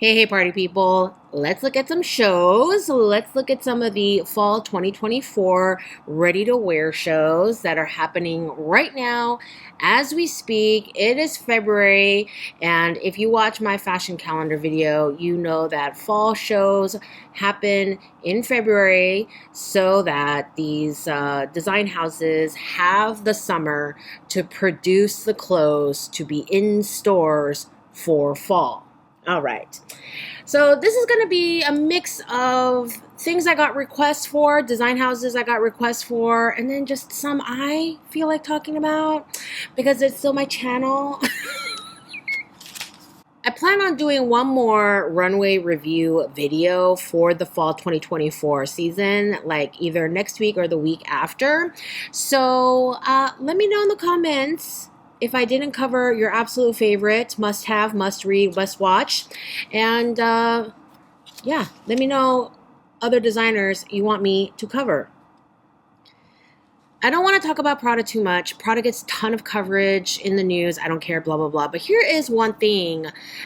Hey, party people. Let's look at some shows. Let's look at some of the fall 2024 ready to wear shows that are happening right now as we speak. It is February, and if you watch my fashion calendar video, you know that fall shows happen in February so that these design houses have the summer to produce the clothes to be in stores for fall. All right. So this is going to be a mix of things I got requests for, design houses I got requests for, and then just some I feel like talking about because it's still my channel. I plan on doing one more runway review video for the fall 2024 season, like either next week or the week after. So let me know in the comments if I didn't cover your absolute favorite, must have, must read, must watch. And yeah, let me know other designers you want me to cover. I don't want to talk about Prada too much. Prada gets a ton of coverage in the news. I don't care, blah, blah, blah. But here is one thing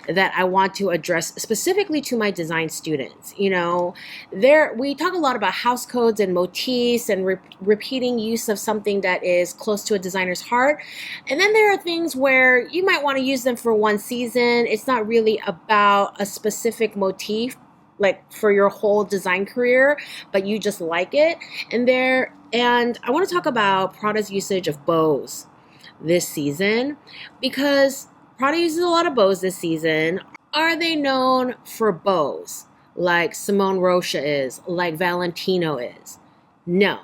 that I want to address specifically to my design students. You know, we talk a lot about house codes and motifs and repeating use of something that is close to a designer's heart. And then there are things where you might want to use them for one season. It's not really about a specific motif, like for your whole design career, but you just like it. And I want to talk about Prada's usage of bows this season because Prada uses a lot of bows this season. Are they known for bows like Simone Rocha is, like Valentino is? No.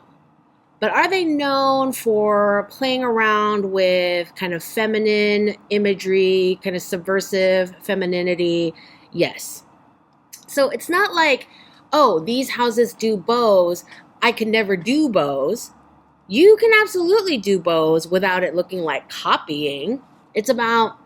But are they known for playing around with kind of feminine imagery, kind of subversive femininity? Yes. So it's not like, oh, these houses do bows, I can never do bows. You can absolutely do bows without it looking like copying. It's about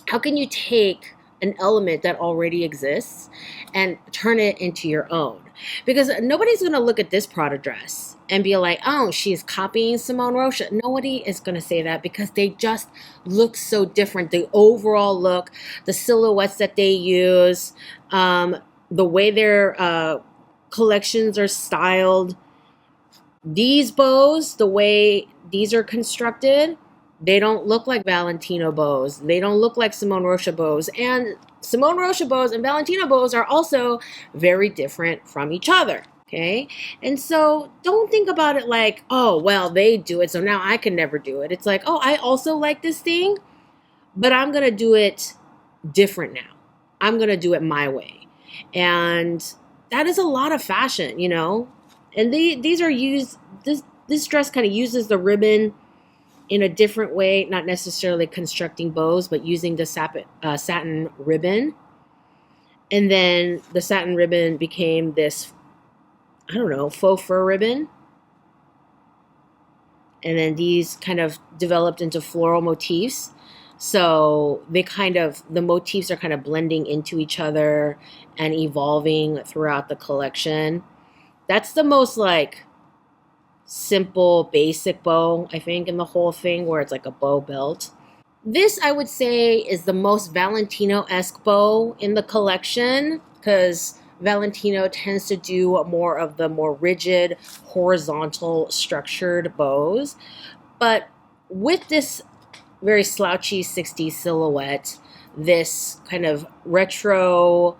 how can you take an element that already exists and turn it into your own. Because nobody's going to look at this Prada dress and be like, oh, she's copying Simone Rocha. Nobody is going to say that because they just look so different. The overall look, the silhouettes that they use, the way their collections are styled. These bows, the way these are constructed, they don't look like Valentino bows. They don't look like Simone Rocha bows. And Simone Rocha bows and Valentino bows are also very different from each other. Okay? And so don't think about it like, oh, well, they do it, so now I can never do it. It's like, oh, I also like this thing, but I'm going to do it different now. I'm going to do it my way. And that is a lot of fashion, you know? And these are used, this dress kind of uses the ribbon in a different way, not necessarily constructing bows, but using the satin ribbon. And then the satin ribbon became this, I don't know, faux fur ribbon. And then these kind of developed into floral motifs. So the motifs are kind of blending into each other and evolving throughout the collection. That's the most like simple, basic bow, I think, in the whole thing, where it's like a bow belt. This, I would say, is the most Valentino-esque bow in the collection because Valentino tends to do more of the more rigid, horizontal, structured bows. But with this very slouchy 60s silhouette, this kind of retro,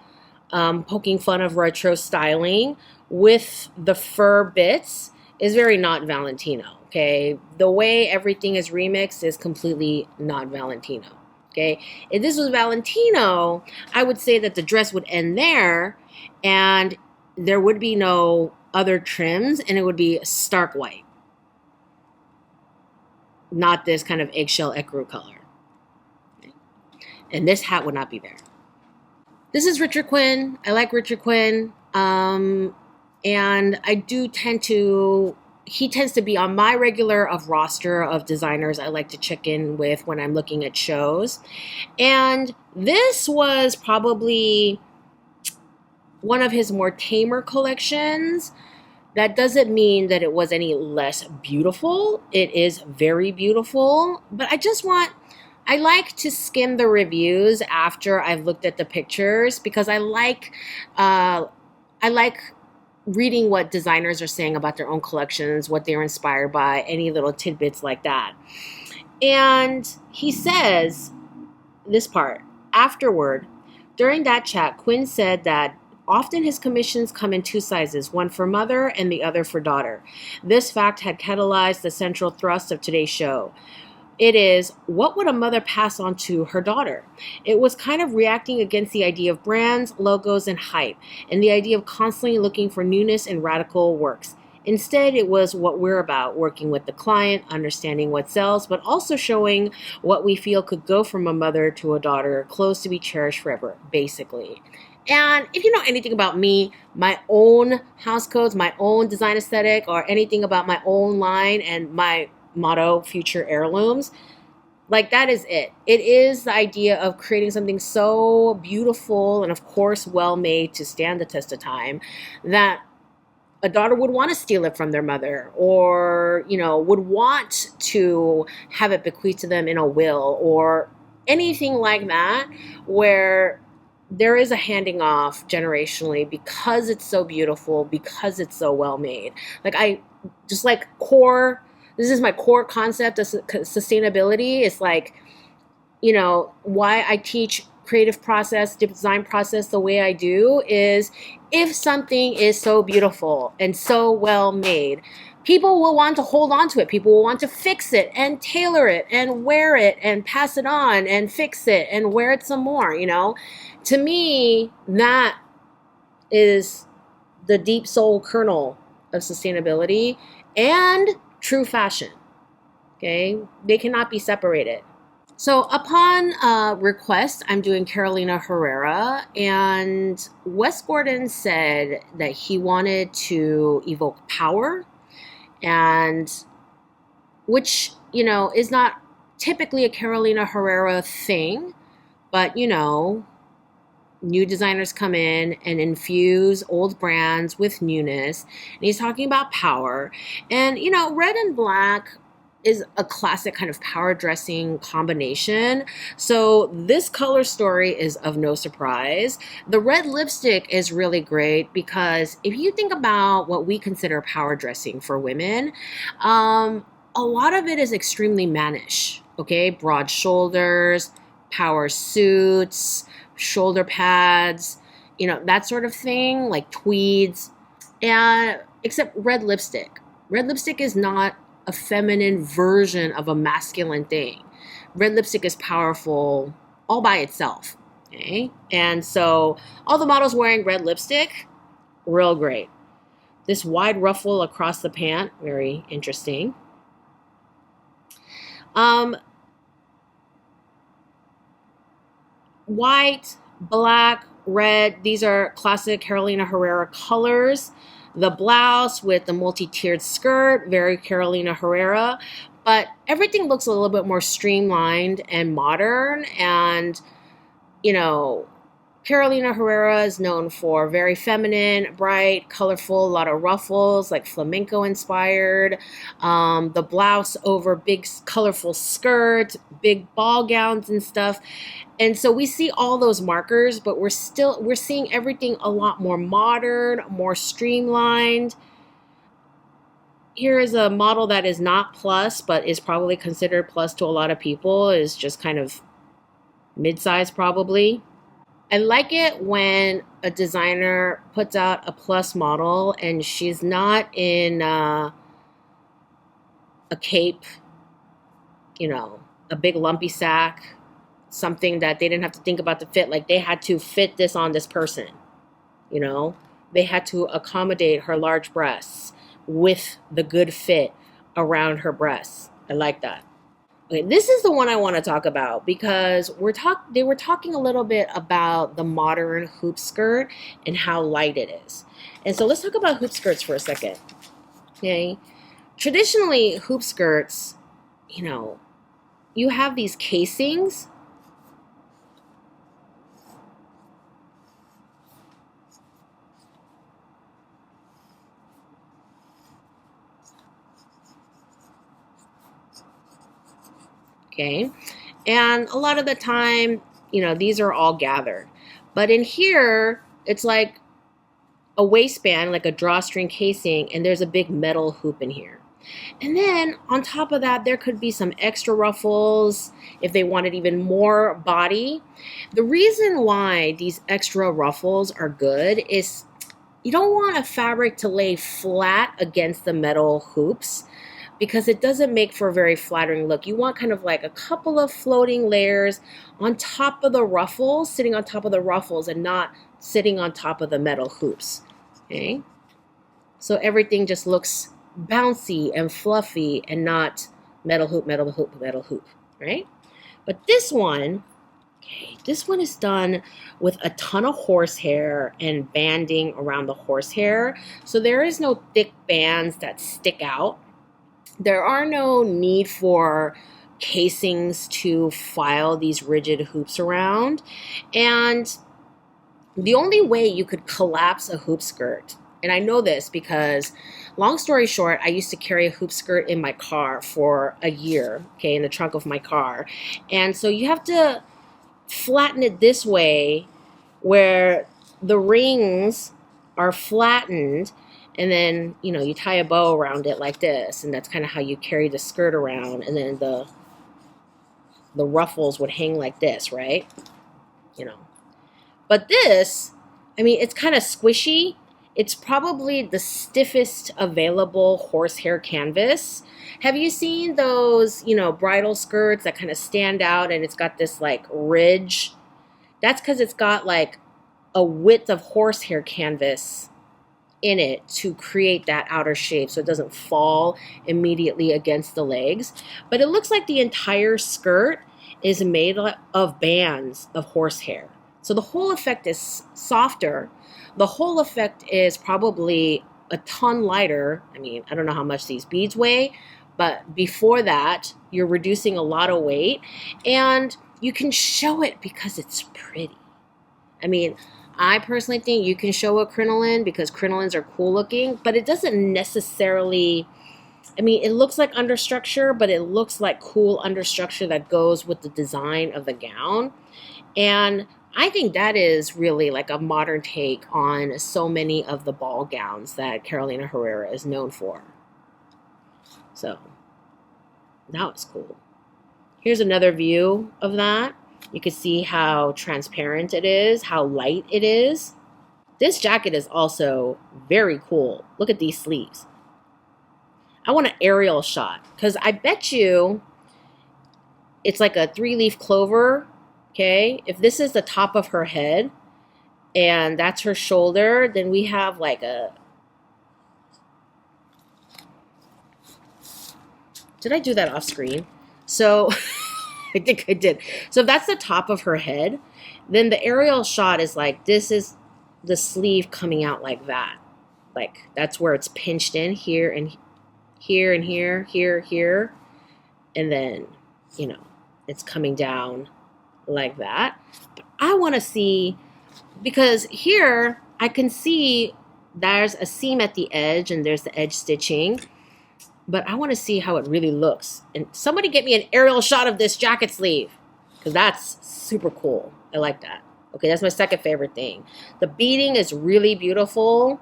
poking fun of retro styling with the fur bits is very not Valentino, okay? The way everything is remixed is completely not Valentino, okay? If this was Valentino, I would say that the dress would end there and there would be no other trims and it would be stark white. Not this kind of eggshell ecru color. And this hat would not be there. This is Richard Quinn. I like Richard Quinn. And I do he tends to be on my regular roster of designers I like to check in with when I'm looking at shows. And this was probably one of his more tamer collections. That doesn't mean that it was any less beautiful. It is very beautiful, but I just want I like to skim the reviews after I've looked at the pictures because I like reading what designers are saying about their own collections, what they're inspired by, any little tidbits like that. And he says this part afterward, during that chat, Quinn said that often his commissions come in two sizes, one for mother and the other for daughter. This fact had catalyzed the central thrust of today's show. It is, what would a mother pass on to her daughter? It was kind of reacting against the idea of brands, logos, and hype, and the idea of constantly looking for newness and radical works. Instead, it was what we're about, working with the client, understanding what sells, but also showing what we feel could go from a mother to a daughter, clothes to be cherished forever, basically. And if you know anything about me, my own house codes, my own design aesthetic, or anything about my own line and my motto, future heirlooms, like that is it. It is the idea of creating something so beautiful and of course well made to stand the test of time that a daughter would want to steal it from their mother, or would want to have it bequeathed to them in a will or anything like that, where there is a handing off generationally because it's so beautiful, because it's so well made. Like I just like core this is my core concept of sustainability. It's like, why I teach creative process, design process the way I do is, if something is so beautiful and so well made, people will want to hold on to it. People will want to fix it and tailor it and wear it and pass it on and fix it and wear it some more, To me, that is the deep soul kernel of sustainability and true fashion. Okay, they cannot be separated. So upon request, I'm doing Carolina Herrera, and Wes Gordon said that he wanted to evoke power, and which is not typically a Carolina Herrera thing, but new designers come in and infuse old brands with newness. And he's talking about power. And, red and black is a classic kind of power dressing combination. So this color story is of no surprise. The red lipstick is really great because if you think about what we consider power dressing for women, a lot of it is extremely mannish, okay? Broad shoulders, power suits, shoulder pads, that sort of thing, like tweeds, and except red lipstick. Red lipstick is not a feminine version of a masculine thing. Red lipstick is powerful all by itself, okay? And so all the models wearing red lipstick, real great. This wide ruffle across the pant, very interesting. White, black, red, these are classic Carolina Herrera colors. The blouse with the multi-tiered skirt, very Carolina Herrera. But everything looks a little bit more streamlined and modern. And, Carolina Herrera is known for very feminine, bright, colorful, a lot of ruffles, like flamenco inspired. The blouse over big, colorful skirt, big ball gowns and stuff. And so we see all those markers, but we're seeing everything a lot more modern, more streamlined. Here is a model that is not plus, but is probably considered plus to a lot of people, is just kind of mid-size probably. I like it when a designer puts out a plus model and she's not in a cape, a big lumpy sack, something that they didn't have to think about the fit. Like they had to fit this on this person, they had to accommodate her large breasts with the good fit around her breasts. I like that. Okay, this is the one I want to talk about because they were talking a little bit about the modern hoop skirt and how light it is. And so let's talk about hoop skirts for a second. Okay. Traditionally, hoop skirts, you have these casings. Okay. And a lot of the time, these are all gathered. But in here, it's like a waistband, like a drawstring casing, and there's a big metal hoop in here. And then on top of that, there could be some extra ruffles if they wanted even more body. The reason why these extra ruffles are good is you don't want a fabric to lay flat against the metal hoops because it doesn't make for a very flattering look. You want kind of like a couple of floating layers on top of the ruffles, sitting on top of the ruffles and not sitting on top of the metal hoops. Okay? So everything just looks bouncy and fluffy and not metal hoop, metal hoop, metal hoop, right? But this one is done with a ton of horsehair and banding around the horsehair. So there is no thick bands that stick out. There are no need for casings to file these rigid hoops around. And the only way you could collapse a hoop skirt, and I know this because, long story short, I used to carry a hoop skirt in my car for a year, okay, in the trunk of my car. And so you have to flatten it this way where the rings are flattened, and then, you tie a bow around it like this, and that's kind of how you carry the skirt around, and then the ruffles would hang like this, right? But this, it's kind of squishy. It's probably the stiffest available horsehair canvas. Have you seen those, bridal skirts that kind of stand out and it's got this like ridge? That's because it's got like a width of horsehair canvas in it to create that outer shape so it doesn't fall immediately against the legs. But it looks like the entire skirt is made of bands of horsehair. So the whole effect is softer. The whole effect is probably a ton lighter. I don't know how much these beads weigh, but before that, you're reducing a lot of weight, and you can show it because it's pretty. I personally think you can show a crinoline because crinolines are cool looking, but it doesn't necessarily, it looks like understructure, but it looks like cool understructure that goes with the design of the gown. And I think that is really like a modern take on so many of the ball gowns that Carolina Herrera is known for. So, that was cool. Here's another view of that. You can see how transparent it is, how light it is. This jacket is also very cool. Look at these sleeves. I want an aerial shot because I bet you it's like a 3-leaf clover. Okay, if this is the top of her head and that's her shoulder, then we have like a... Did I do that off screen? So, I think I did. So if that's the top of her head, then the aerial shot is like, this is the sleeve coming out like that. Like, that's where it's pinched in here and here and here, here. And then, it's coming down like that. But I want to see, because here I can see there's a seam at the edge and there's the edge stitching, but I want to see how it really looks. And somebody get me an aerial shot of this jacket sleeve because that's super cool. I like that. Okay, that's my second favorite thing. The beading is really beautiful.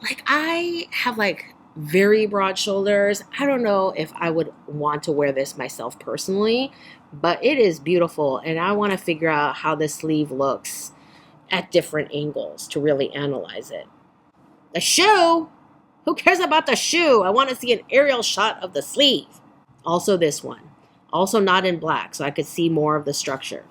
Like, I have like very broad shoulders. I don't know if I would want to wear this myself personally, but it is beautiful, and I want to figure out how this sleeve looks at different angles to really analyze it. The shoe? Who cares about the shoe? I want to see an aerial shot of the sleeve. Also this one. Also not in black, so I could see more of the structure.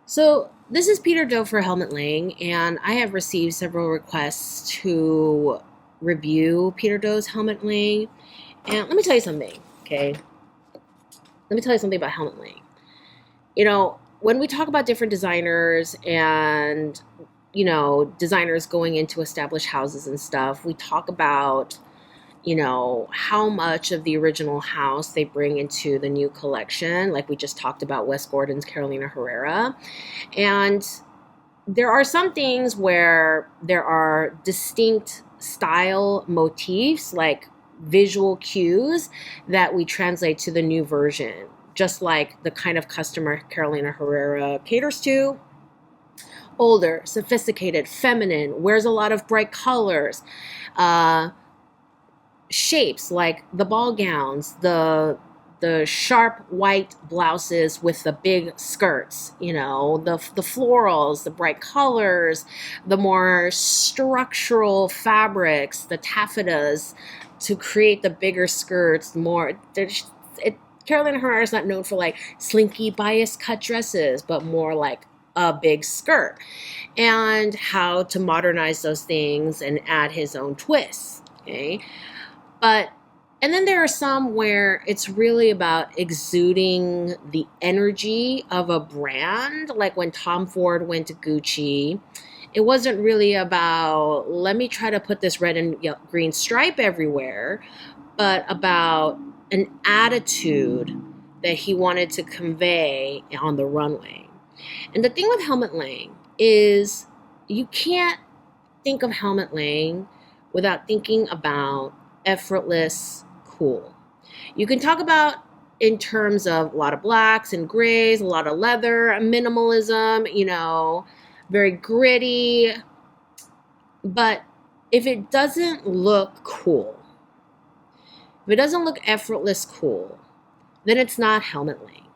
So this is Peter Doe for Helmut Lang, and I have received several requests to review Peter Doe's Helmut Lang. And let me tell you something, okay? Let me tell you something about Helmut Lang. When we talk about different designers and, designers going into established houses and stuff, we talk about, how much of the original house they bring into the new collection. Like we just talked about Wes Gordon's Carolina Herrera. And there are some things where there are distinct style motifs, like visual cues that we translate to the new version. just like the kind of customer Carolina Herrera caters to. Older, sophisticated, feminine, wears a lot of bright colors, shapes like the ball gowns, the sharp white blouses with the big skirts, the florals, the bright colors, the more structural fabrics, the taffetas to create the bigger skirts. Carolina Herrera is not known for like slinky bias cut dresses, but more like a big skirt, and how to modernize those things and add his own twists. Okay. And then there are some where it's really about exuding the energy of a brand. Like when Tom Ford went to Gucci, it wasn't really about, let me try to put this red and green stripe everywhere, but about an attitude that he wanted to convey on the runway. And the thing with Helmut Lang is you can't think of Helmut Lang without thinking about effortless cool. You can talk about in terms of a lot of blacks and grays, a lot of leather, minimalism, very gritty. But if it doesn't look cool, if it doesn't look effortless cool, then it's not Helmut Lang.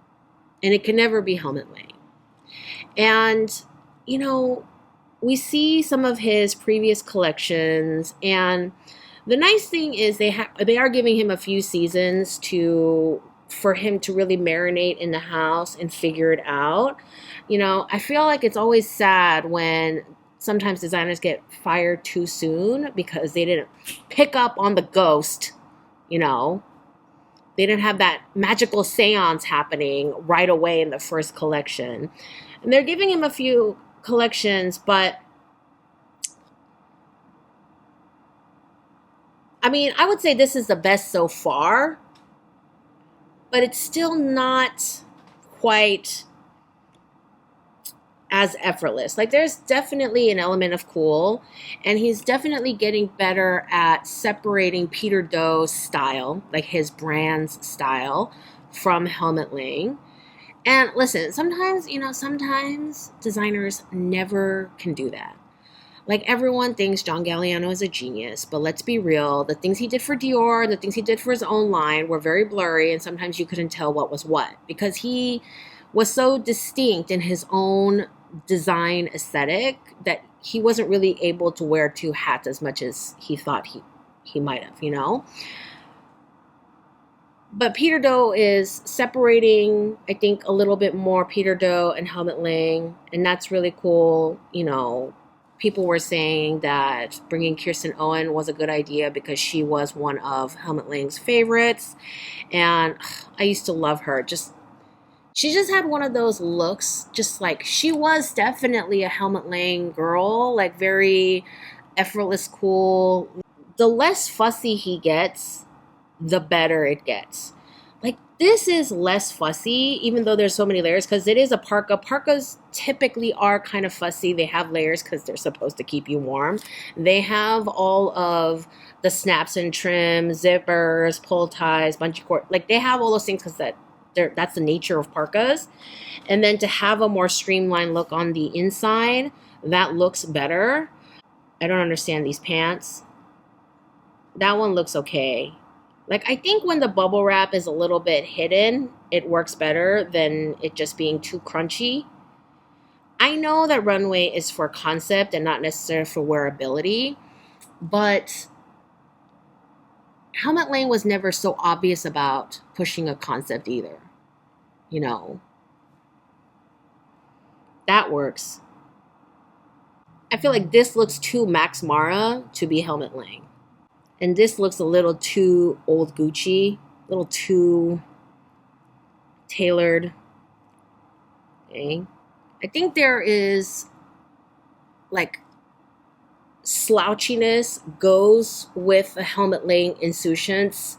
And it can never be Helmut Lang. And, we see some of his previous collections, and the nice thing is they are giving him a few seasons for him to really marinate in the house and figure it out. I feel like it's always sad when sometimes designers get fired too soon because they didn't pick up on the ghost, They didn't have that magical seance happening right away in the first collection. And they're giving him a few collections, but I would say this is the best so far, but it's still not quite as effortless. Like there's definitely an element of cool, and he's definitely getting better at separating Peter Doe's style, like his brand's style, from Helmut Lang. And listen, sometimes designers never can do that. Like everyone thinks John Galliano is a genius, but let's be real. The things he did for Dior and the things he did for his own line were very blurry, and sometimes you couldn't tell what was what because he was so distinct in his own design aesthetic that he wasn't really able to wear two hats as much as he thought he might have, But Peter Doe is separating, I think, a little bit more Peter Doe and Helmut Lang, and that's really cool. People were saying that bringing Kirsten Owen was a good idea because she was one of Helmut Lang's favorites, and I used to love her. She just had one of those looks, just like she was definitely a Helmut Lang girl, like very effortless, cool. The less fussy he gets, the better it gets. Like this is less fussy, even though there's so many layers, because it is a parka. Parkas typically are kind of fussy. They have layers because they're supposed to keep you warm. They have all of the snaps and trims, zippers, pull ties, bungee cord. Like they have all those things because that's the nature of parkas. And then to have a more streamlined look on the inside, that looks better. I don't understand these pants. That one looks okay. Like, I think when the bubble wrap is a little bit hidden, it works better than it just being too crunchy. I know that Runway is for concept and not necessarily for wearability, but Helmut Lang was never so obvious about pushing a concept either. That works. I feel like this looks too Max Mara to be Helmut Lang. And this looks a little too old Gucci, a little too tailored. Okay. I think there is like slouchiness goes with a Helmut Lang insouciance.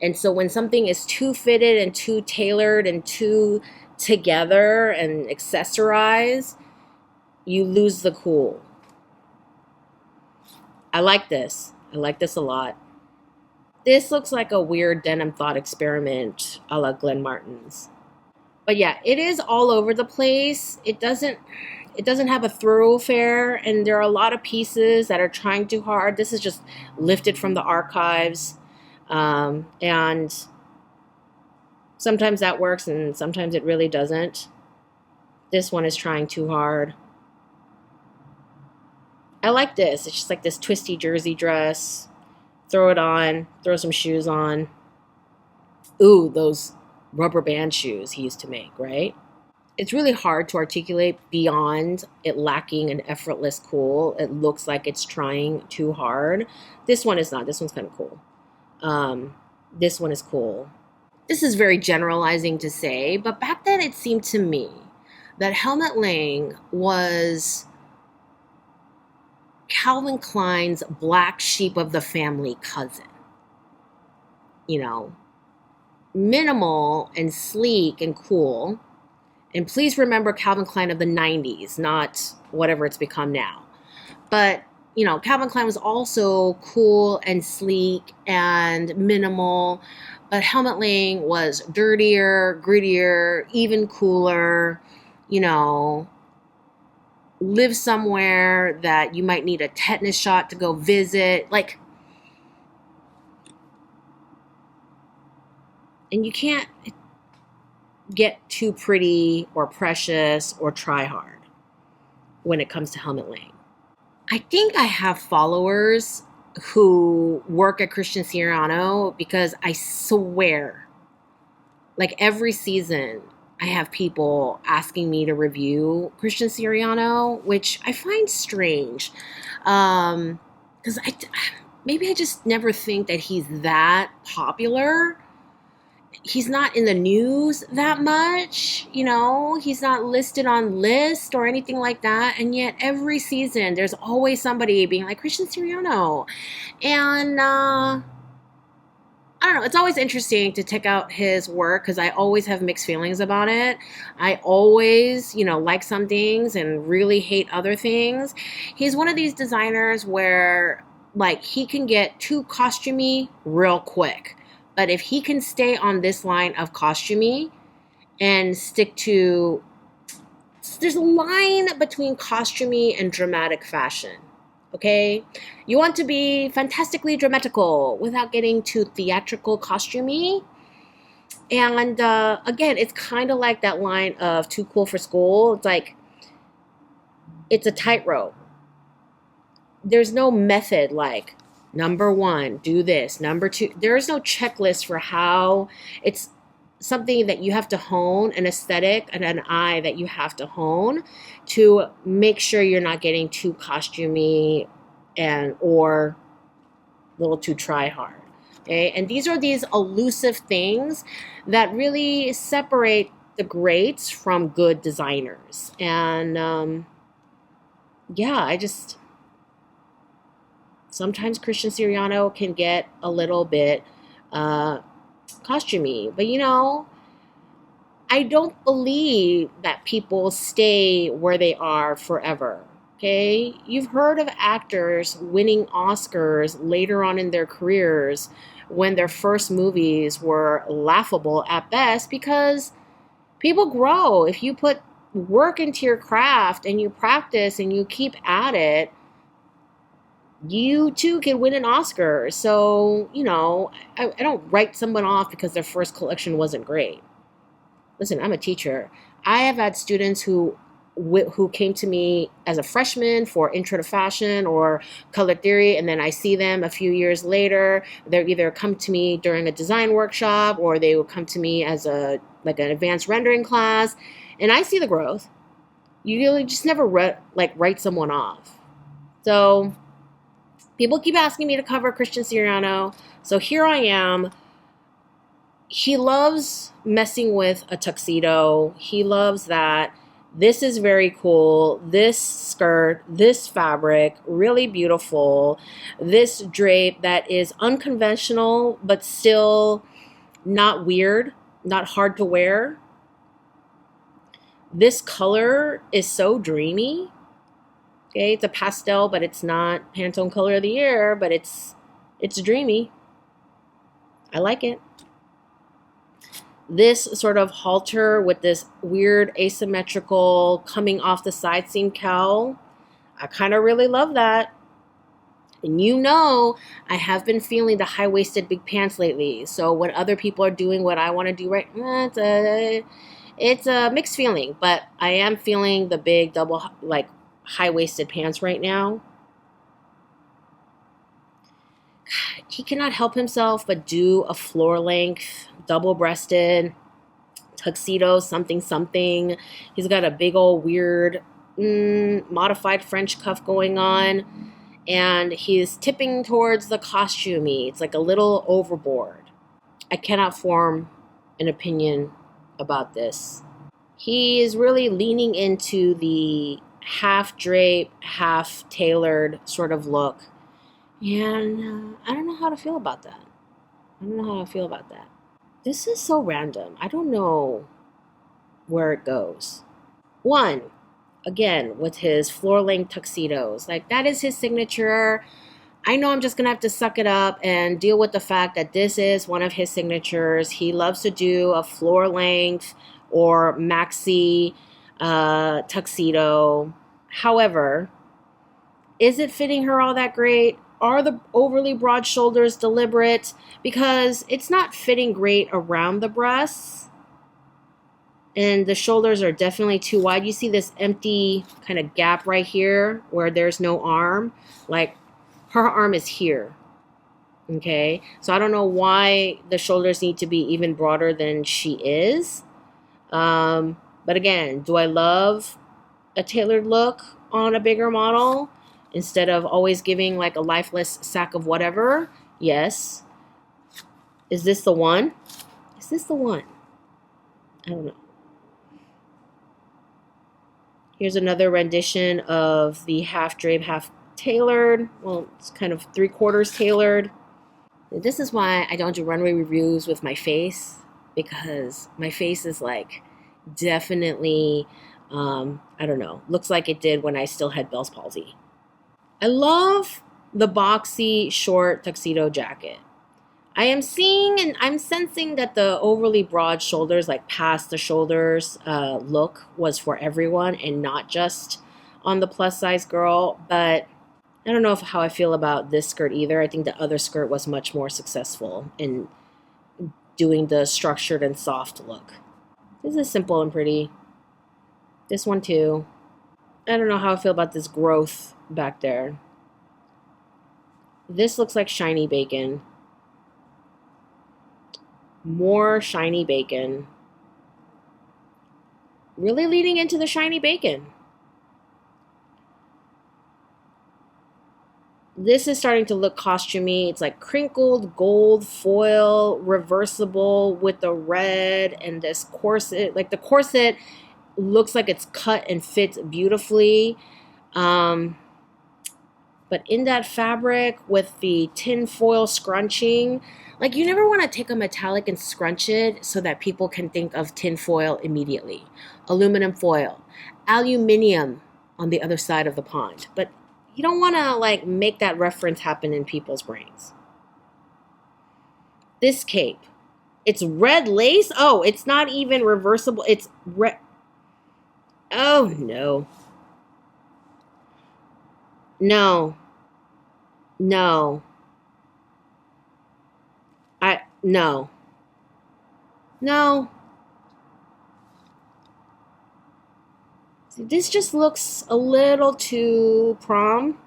And so when something is too fitted and too tailored and too together and accessorized, you lose the cool. I like this. I like this a lot. This looks like a weird denim thought experiment a la Glenn Martin's. But yeah, it is all over the place. It doesn't have a thoroughfare, and there are a lot of pieces that are trying too hard. This is just lifted from the archives, and sometimes that works and sometimes it really doesn't. This one is trying too hard. I like this. It's just like this twisty jersey dress. Throw it on, throw some shoes on. Ooh, those rubber band shoes he used to make, right? It's really hard to articulate beyond it lacking an effortless cool. It looks like it's trying too hard. This one is not. This one's kind of cool. This one is cool. This is very generalizing to say, but back then it seemed to me that Helmut Lang was Calvin Klein's black sheep of the family cousin. You know, minimal and sleek and cool. And please remember Calvin Klein of the 90s, not whatever it's become now. But, you know, Calvin Klein was also cool and sleek and minimal. But Helmut Lang was dirtier, grittier, even cooler, you know, live somewhere that you might need a tetanus shot to go visit. Like, and you can't get too pretty or precious or try hard when it comes to Helmut Lang. I think I have followers who work at Christian Siriano because I swear, like every season, I have people asking me to review Christian Siriano, which I find strange. Because maybe I just never think that he's that popular. He's not in the news that much, you know, he's not listed on lists or anything like that. And yet every season there's always somebody being like Christian Siriano. And I don't know, it's always interesting to check out his work because I always have mixed feelings about it. I always, you know, like some things and really hate other things. He's one of these designers where like he can get too costumey real quick. But if he can stay on this line of costumey and stick to, there's a line between costumey and dramatic fashion, okay? You want to be fantastically dramatical without getting too theatrical costumey. And again, it's kind of like that line of too cool for school. It's like, it's a tightrope. There's no method like, number one, do this. Number two, there is no checklist for how. It's something that you have to hone, an aesthetic and an eye that you have to hone to make sure you're not getting too costumey and or a little too try hard. Okay, and these are these elusive things that really separate the greats from good designers. And yeah, I just. Sometimes Christian Siriano can get a little bit costumey. But, you know, I don't believe that people stay where they are forever. Okay? You've heard of actors winning Oscars later on in their careers when their first movies were laughable at best because people grow. If you put work into your craft and you practice and you keep at it, you too can win an Oscar. So, you know, I don't write someone off because their first collection wasn't great. Listen, I'm a teacher. I have had students who came to me as a freshman for Intro to Fashion or Color Theory, and then I see them a few years later. They'll either come to me during a design workshop or they will come to me as an advanced rendering class, and I see the growth. You really just never write someone off. So people keep asking me to cover Christian Siriano, so here I am. He loves messing with a tuxedo. He loves that. This is very cool. This skirt, this fabric, really beautiful. This drape that is unconventional, but still not weird, not hard to wear. This color is so dreamy. Okay, it's a pastel, but it's not Pantone color of the year, but it's dreamy. I like it. This sort of halter with this weird asymmetrical coming off the side seam cowl, I kind of really love that. And you know, I have been feeling the high-waisted big pants lately. So when other people are doing what I want to do right, it's a mixed feeling. But I am feeling the big double, like, high-waisted pants right now. He cannot help himself but do a floor-length, double-breasted tuxedo, something, something. He's got a big old weird modified French cuff going on. And he's tipping towards the costumey. It's like a little overboard. I cannot form an opinion about this. He is really leaning into the half drape, half tailored sort of look. And I don't know how to feel about that. This is so random. I don't know where it goes. One, again, with his floor-length tuxedos. Like, that is his signature. I know I'm just going to have to suck it up and deal with the fact that this is one of his signatures. He loves to do a floor-length or maxi tuxedo. However, is it fitting her all that great? Are the overly broad shoulders deliberate? Because it's not fitting great around the breasts. And the shoulders are definitely too wide. You see this empty kind of gap right here where there's no arm. Like, her arm is here. Okay? So I don't know why the shoulders need to be even broader than she is. But again, do I love a tailored look on a bigger model instead of always giving like a lifeless sack of whatever? Yes. Is this the one? I don't know. Here's another rendition of the half drape, half tailored. Well, it's kind of 3/4 tailored. This is why I don't do runway reviews with my face, because my face is like definitely, I don't know, looks like it did when I still had Bell's palsy. I love the boxy short tuxedo jacket. I am seeing and I'm sensing that the overly broad shoulders, like past the shoulders look was for everyone and not just on the plus size girl. But I don't know how I feel about this skirt either. I think the other skirt was much more successful in doing the structured and soft look. This is simple and pretty. This one too. I don't know how I feel about this growth back there. This looks like shiny bacon. More shiny bacon. Really leading into the shiny bacon. This is starting to look costumey. It's like crinkled gold foil, reversible with the red and this corset. Like the corset looks like it's cut and fits beautifully. But in that fabric with the tin foil scrunching, like you never want to take a metallic and scrunch it so that people can think of tin foil immediately. Aluminum foil, aluminium on the other side of the pond. But you don't want to like make that reference happen in people's brains. This cape, it's red lace. Oh, it's not even reversible. It's red. Oh, no. No. No. No. No. This just looks a little too prom.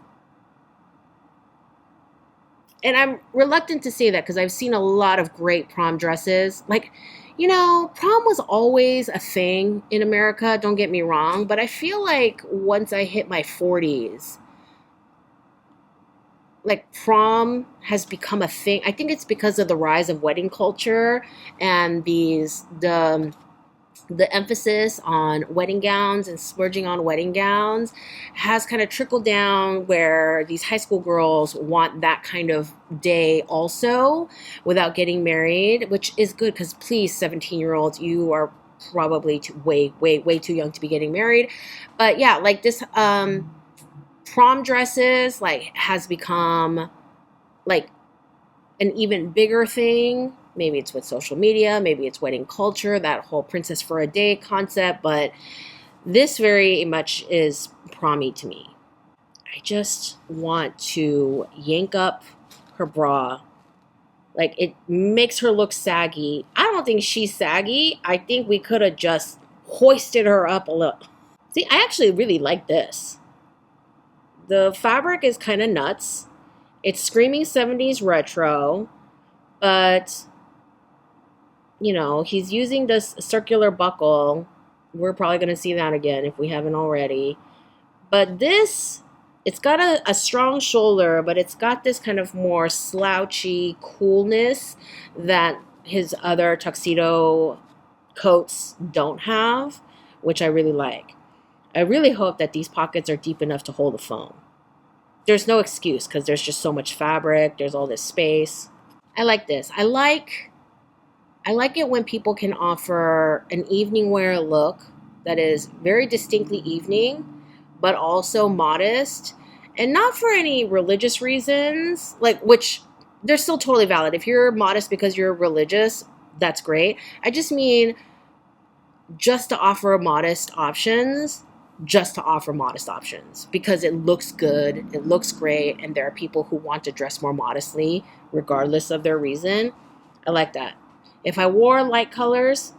And I'm reluctant to say that because I've seen a lot of great prom dresses. Like, you know, prom was always a thing in America, don't get me wrong. But I feel like once I hit my 40s, like prom has become a thing. I think it's because of the rise of wedding culture and the emphasis on wedding gowns and splurging on wedding gowns has kind of trickled down where these high school girls want that kind of day also without getting married, which is good because please, 17-year-olds, you are probably way too young to be getting married. But yeah, like this prom dresses like has become like an even bigger thing. Maybe it's with social media, maybe it's wedding culture, that whole princess for a day concept, but this very much is prom-y to me. I just want to yank up her bra. Like, it makes her look saggy. I don't think she's saggy. I think we could have just hoisted her up a little. See, I actually really like this. The fabric is kind of nuts. It's screaming 70s retro, but, you know, he's using this circular buckle. We're probably going to see that again if we haven't already. But this, it's got a strong shoulder, but it's got this kind of more slouchy coolness that his other tuxedo coats don't have, which I really like. I really hope that these pockets are deep enough to hold a phone. There's no excuse because there's just so much fabric. There's all this space. I like this. I like it when people can offer an evening wear look that is very distinctly evening, but also modest, and not for any religious reasons, like, which they're still totally valid. If you're modest because you're religious, that's great. I just mean just to offer modest options, because it looks good, it looks great, and there are people who want to dress more modestly regardless of their reason. I like that. If I wore light colors,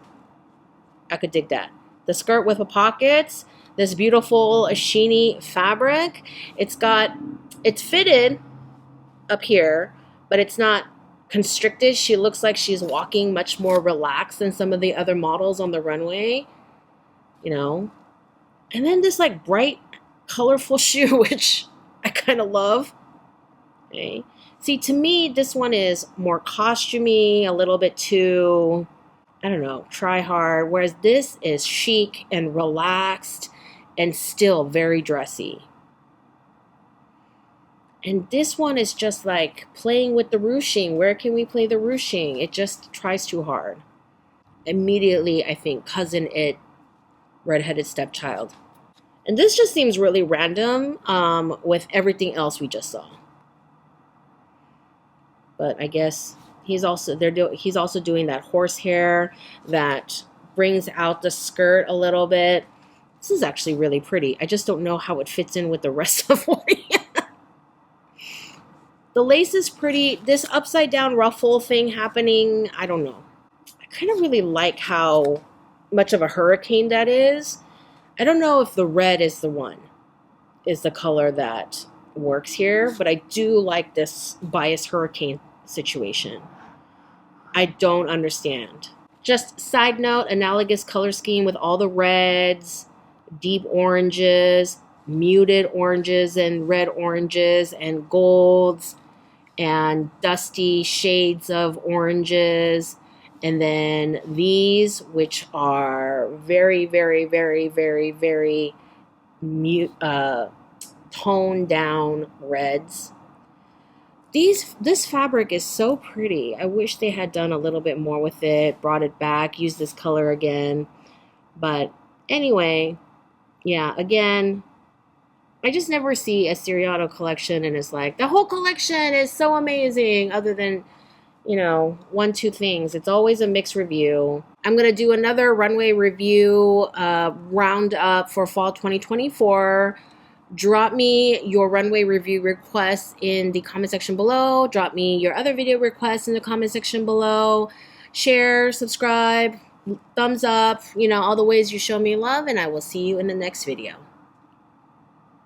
I could dig that. The skirt with the pockets, this beautiful sheeny fabric. It's fitted up here, but it's not constricted. She looks like she's walking much more relaxed than some of the other models on the runway, you know. And then this like bright, colorful shoe, which I kind of love. Okay. See, to me, this one is more costumey, a little bit too, I don't know, try hard. Whereas this is chic and relaxed and still very dressy. And this one is just like playing with the ruching. Where can we play the ruching? It just tries too hard. Immediately, I think, cousin it, redheaded stepchild. And this just seems really random with everything else we just saw. But I guess he's also doing that horsehair that brings out the skirt a little bit. This is actually really pretty. I just don't know how it fits in with the rest of what he has. The lace is pretty. This upside down ruffle thing happening, I don't know. I kind of really like how much of a hurricane that is. I don't know if the red is the color that works here, but I do like this bias hurricane situation. I don't understand. Just side note, analogous color scheme with all the reds, deep oranges, muted oranges and red oranges and golds and dusty shades of oranges. And then these, which are very, very, very, very, very toned down reds. This fabric is so pretty. I wish they had done a little bit more with it, brought it back, used this color again. But anyway, yeah, again, I just never see a Siriano collection and it's like, the whole collection is so amazing, other than, you know, 1-2 things. It's always a mixed review. I'm going to do another runway review roundup for fall 2024. Drop me your runway review requests in the comment section below. Drop me your other video requests in the comment section below. Share, subscribe, thumbs up, you know, all the ways you show me love, and I will see you in the next video.